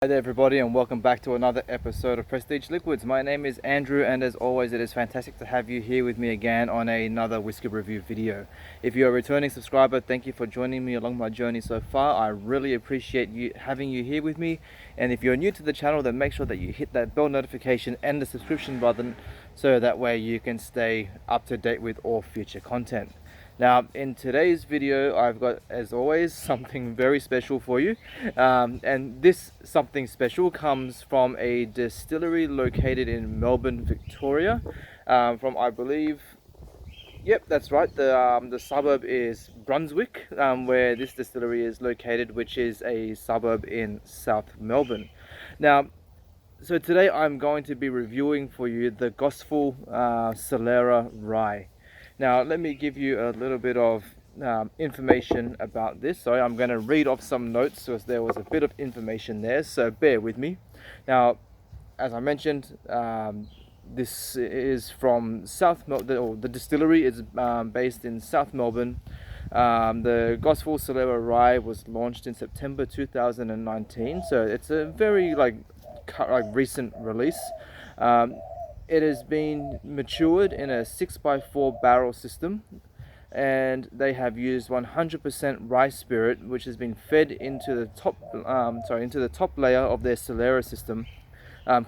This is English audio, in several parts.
Hi there everybody, and welcome back to another episode of Prestige Liquids. My name is Andrew, and as always it is fantastic to have you here with me again on another whiskey review video. If you're a returning subscriber, thank you for joining me along my journey so far. I really appreciate having you here with me, and if you're new to the channel, then make sure that you hit that bell notification and the subscription button so that way you can stay up to date with all future content. Now, in today's video, I've got, as always, something very special for you. And this something special comes from a distillery located in Melbourne, Victoria. From, I believe, yep, that's right, the suburb is Brunswick, where this distillery is located, which is a suburb in South Melbourne. Now, so today I'm going to be reviewing for you the Gospel Solera Rye. Now, let me give you a little bit of information about this. So I'm going to read off some notes because there was a bit of information there, so bear with me. Now, as I mentioned, this is from South Melbourne. The distillery is based in South Melbourne. The Gospel Solera Rye was launched in September 2019, so it's a very recent release. It has been matured in a 6x4 barrel system, and they have used 100% rye spirit, which has been fed into the top layer of their Solera system,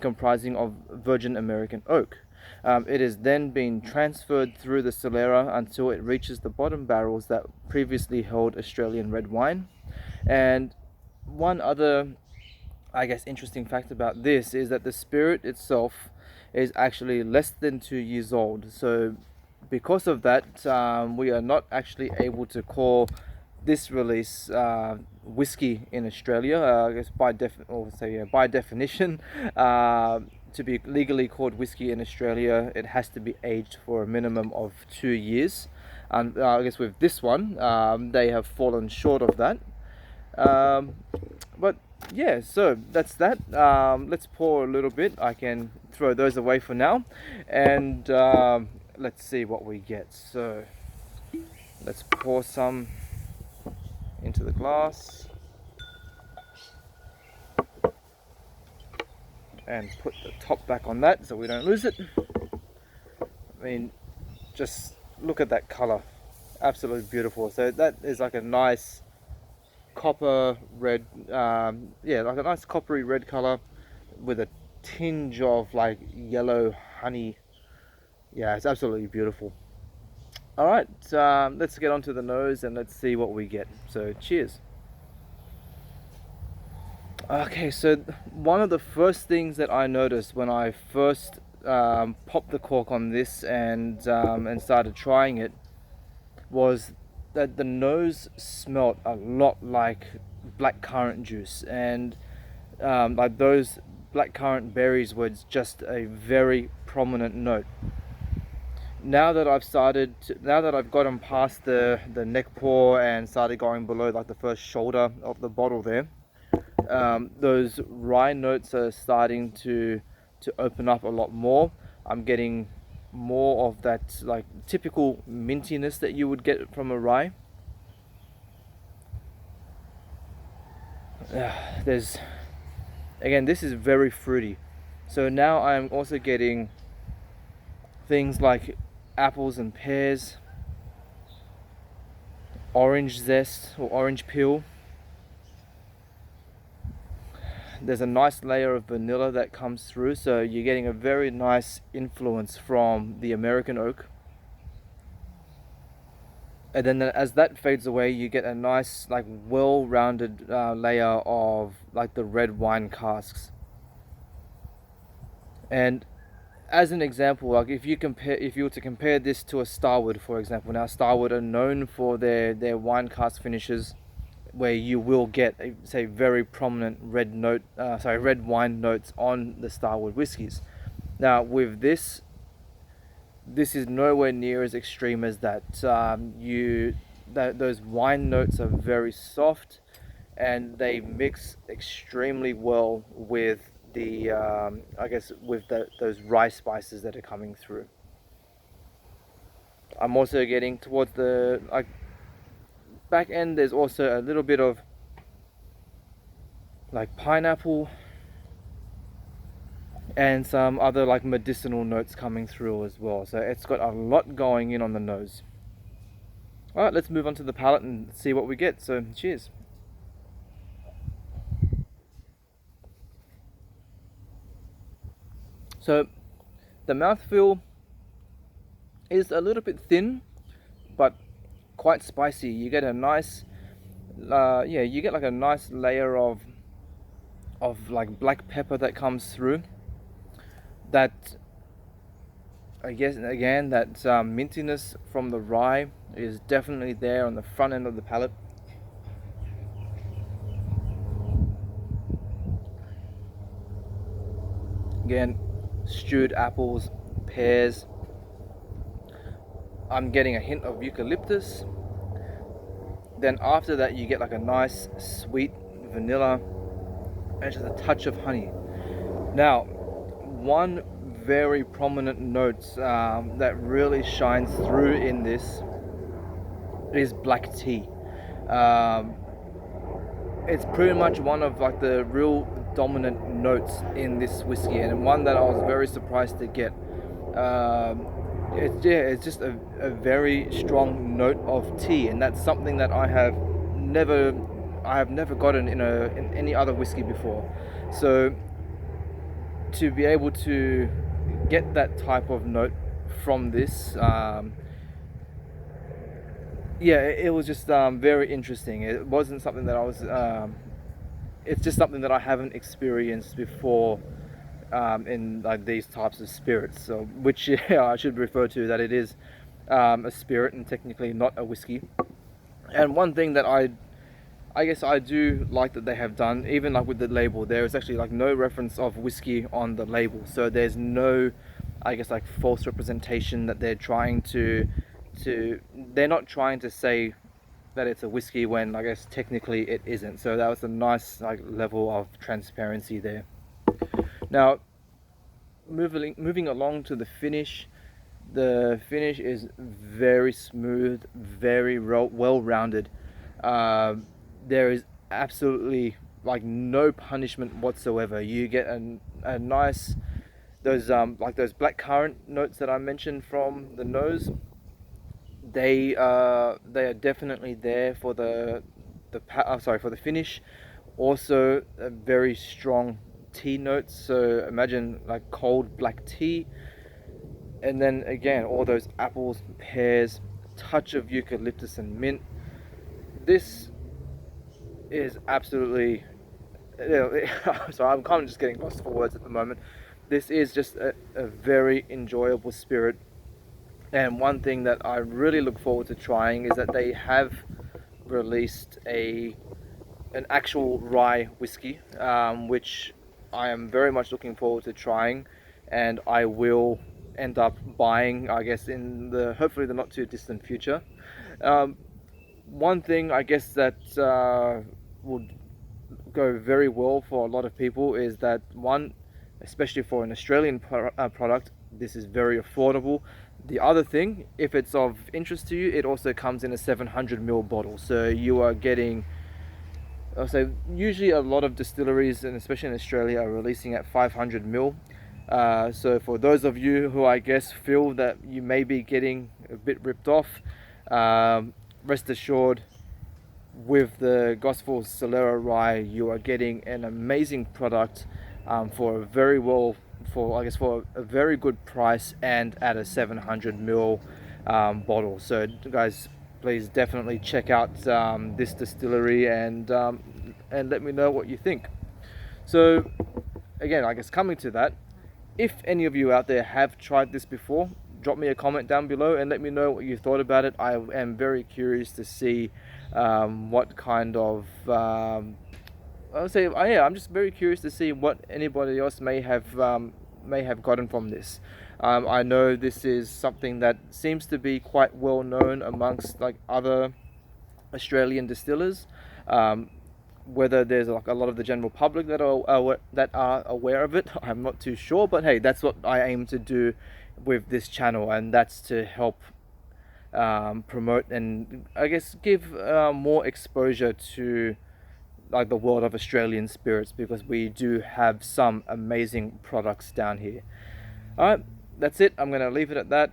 comprising of virgin American oak. It has then been transferred through the Solera until it reaches the bottom barrels that previously held Australian red wine. And one other, I guess, interesting fact about this is that the spirit itself is actually less than 2 years old. So because of that, we are not actually able to call this release whiskey in Australia. I guess by definition, to be legally called whiskey in Australia, it has to be aged for a minimum of 2 years. And I guess with this one, they have fallen short of that. But yeah, so that's that. Let's pour a little bit. I can throw those away for now, and let's see what we get. So let's pour some into the glass and put the top back on that so we don't lose it. I mean, just look at that color, absolutely beautiful. So that is like a nice copper red, like a nice coppery red color with a tinge of like yellow honey. Yeah, it's absolutely beautiful. All right, let's get onto the nose and let's see what we get. So cheers. Okay, so one of the first things that I noticed when I first popped the cork on this and started trying it was that the nose smelled a lot like blackcurrant juice, and like those blackcurrant berries were just a very prominent note. Now that I've gotten past the neck pour and started going below like the first shoulder of the bottle there, those rye notes are starting to open up a lot more. I'm getting more of that like typical mintiness that you would get from a rye. This is very fruity. So now I'm also getting things like apples and pears, orange zest or orange peel. There's a nice layer of vanilla that comes through, so you're getting a very nice influence from the American oak. And then as that fades away, you get a nice, like, well-rounded layer of like the red wine casks. And as an example, like if you were to compare this to a Starward, for example. Now, Starward are known for their wine cask finishes, where you will get say very prominent red wine notes on the Starward whiskies. Now with this is nowhere near as extreme as that. Those wine notes are very soft, and they mix extremely well with the those rye spices that are coming through. I'm also getting towards the back end, there's also a little bit of like pineapple and some other like medicinal notes coming through as well. So it's got a lot going in on the nose. All right, let's move on to the palate and see what we get. So cheers. So the mouthfeel is a little bit thin, but quite spicy. You get a nice, you get like a nice layer of like black pepper that comes through. That, I guess, again, that mintiness from the rye is definitely there on the front end of the palate. Again, stewed apples, pears. I'm getting a hint of eucalyptus. Then after that you get like a nice sweet vanilla and just a touch of honey. Now, one very prominent note that really shines through in this is black tea. It's pretty much one of like the real dominant notes in this whiskey, and one that I was very surprised to get. It's just a very strong note of tea, and that's something that I have never gotten in any other whiskey before. So to be able to get that type of note from this, it was just very interesting. It wasn't something that I was. It's just something that I haven't experienced before in like these types of spirits. So, which I should refer to that it is a spirit and technically not a whiskey. And one thing that I guess I do like that they have done, even like with the label, there is actually like no reference of whiskey on the label. So there's no, I guess, like false representation that they're trying to they're not trying to say that it's a whiskey when I guess technically it isn't. So that was a nice like level of transparency there. Now, moving along to the finish. The finish is very smooth, very well-rounded. There is absolutely like no punishment whatsoever. You get a nice, those like those blackcurrant notes that I mentioned from the nose. They are definitely there for the finish. Also a very strong tea notes. So imagine like cold black tea, and then again all those apples, pears, touch of eucalyptus and mint. This is absolutely, so I'm kind of just getting lost for words at the moment. This is just a very enjoyable spirit. And one thing that I really look forward to trying is that they have released an actual rye whiskey, which I am very much looking forward to trying, and I will end up buying, I guess, in the hopefully the not too distant future. One thing I guess that would go very well for a lot of people is that, one, especially for an Australian product, this is very affordable. The other thing, if it's of interest to you, it also comes in a 700ml bottle. So you are getting, I'll say, usually a lot of distilleries, and especially in Australia, are releasing at 500ml. So for those of you who I guess feel that you may be getting a bit ripped off, rest assured, with the Gospel Solera Rye, you are getting an amazing product for a very good price, and at a 700ml bottle. So guys, please definitely check out this distillery and let me know what you think. So again, I guess coming to that, if any of you out there have tried this before, drop me a comment down below and let me know what you thought about it. I am very curious to see what kind of I'm just very curious to see what anybody else may have gotten from this. I know this is something that seems to be quite well known amongst like other Australian distillers. Whether there's like a lot of the general public that are aware of it, I'm not too sure. But hey, that's what I aim to do with this channel, and that's to help promote and I guess give more exposure to like the world of Australian spirits, because we do have some amazing products down here. All right, that's it. I'm going to leave it at that.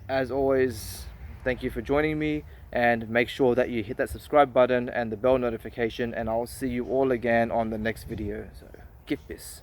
As always, thank you for joining me, and make sure that you hit that subscribe button and the bell notification, and I'll see you all again on the next video. So, KIPPIS.